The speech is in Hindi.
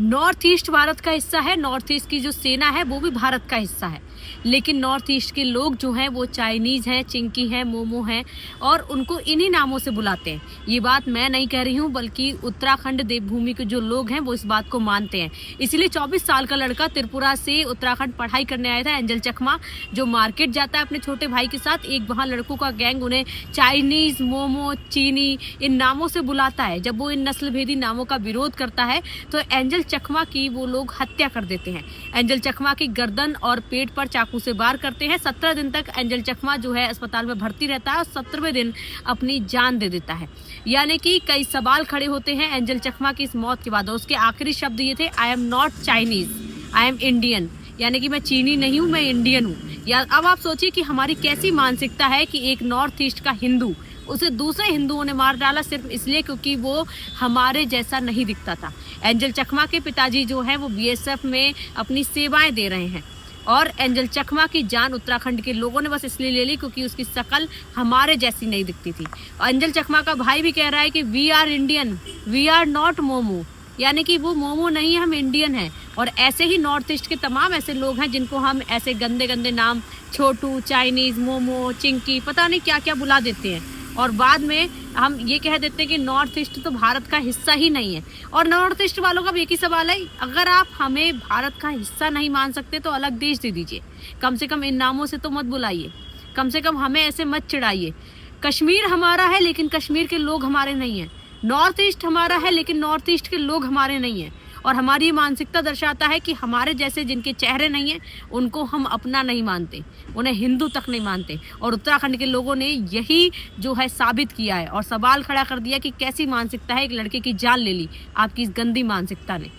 नॉर्थ ईस्ट भारत का हिस्सा है। नॉर्थ ईस्ट की जो सेना है वो भी भारत का हिस्सा है, लेकिन नॉर्थ ईस्ट के लोग जो हैं वो चाइनीज हैं, चिंकी हैं, मोमो हैं और उनको इन्हीं नामों से बुलाते हैं। ये बात मैं नहीं कह रही हूँ, बल्कि उत्तराखंड देवभूमि के जो लोग हैं वो इस बात को मानते हैं। इसलिए 24 साल का लड़का त्रिपुरा से उत्तराखंड पढ़ाई करने आया था, एंजल चकमा, जो मार्केट जाता है अपने छोटे भाई के साथ। एक वहाँ लड़कों का गैंग उन्हें चाइनीज, मोमो, चीनी इन नामों से बुलाता है। जब वो इन नस्लभेदी नामों का विरोध करता है तो एंजल चकमा की वो लोग हत्या कर देते हैं। एंजल चकमा की गर्दन और पेट पर चाकू से वार करते हैं। 17 दिन तक एंजल चकमा जो है अस्पताल में भर्ती रहता है और 17वें दिन अपनी जान दे देता है। यानी कि कई सवाल खड़े होते हैं एंजल चकमा की इस मौत के बाद। और उसके आखिरी शब्द ये थे, I am not Chinese, I am Indian, यानी कि मैं चीनी नहीं हूँ, मैं इंडियन हूँ। या अब आप सोचिए कि हमारी कैसी मानसिकता है कि एक नॉर्थ ईस्ट का हिंदू, उसे दूसरे हिंदुओं ने मार डाला सिर्फ इसलिए क्योंकि वो हमारे जैसा नहीं दिखता था। एंजल चकमा के पिताजी जो है वो बीएसएफ में अपनी सेवाएं दे रहे हैं और एंजल चकमा की जान उत्तराखंड के लोगों ने बस इसलिए ले ली क्योंकि उसकी शक्ल हमारे जैसी नहीं दिखती थी। एंजल चकमा का भाई भी कह रहा है कि we are Indian, we are not momo, यानी कि वो मोमो नहीं है, हम इंडियन हैं। और ऐसे ही नॉर्थ ईस्ट के तमाम ऐसे लोग हैं जिनको हम ऐसे गंदे गंदे नाम, छोटू, चाइनीज, मोमो, चिंकी, पता नहीं क्या क्या बुला देते हैं। और बाद में हम ये कह देते हैं कि नॉर्थ ईस्ट तो भारत का हिस्सा ही नहीं है। और नॉर्थ ईस्ट वालों का भी एक ही सवाल है, अगर आप हमें भारत का हिस्सा नहीं मान सकते तो अलग देश दे दीजिए, कम से कम इन नामों से तो मत बुलाइए, कम से कम हमें ऐसे मत चिढ़ाइए। कश्मीर हमारा है लेकिन कश्मीर के लोग हमारे नहीं हैं। नॉर्थ ईस्ट हमारा है लेकिन नॉर्थ ईस्ट के लोग हमारे नहीं हैं। और हमारी ये मानसिकता दर्शाता है कि हमारे जैसे जिनके चेहरे नहीं हैं उनको हम अपना नहीं मानते, उन्हें हिंदू तक नहीं मानते। और उत्तराखंड के लोगों ने यही जो है साबित किया है और सवाल खड़ा कर दिया कि कैसी मानसिकता है, एक लड़के की जान ले ली आपकी इस गंदी मानसिकता ने।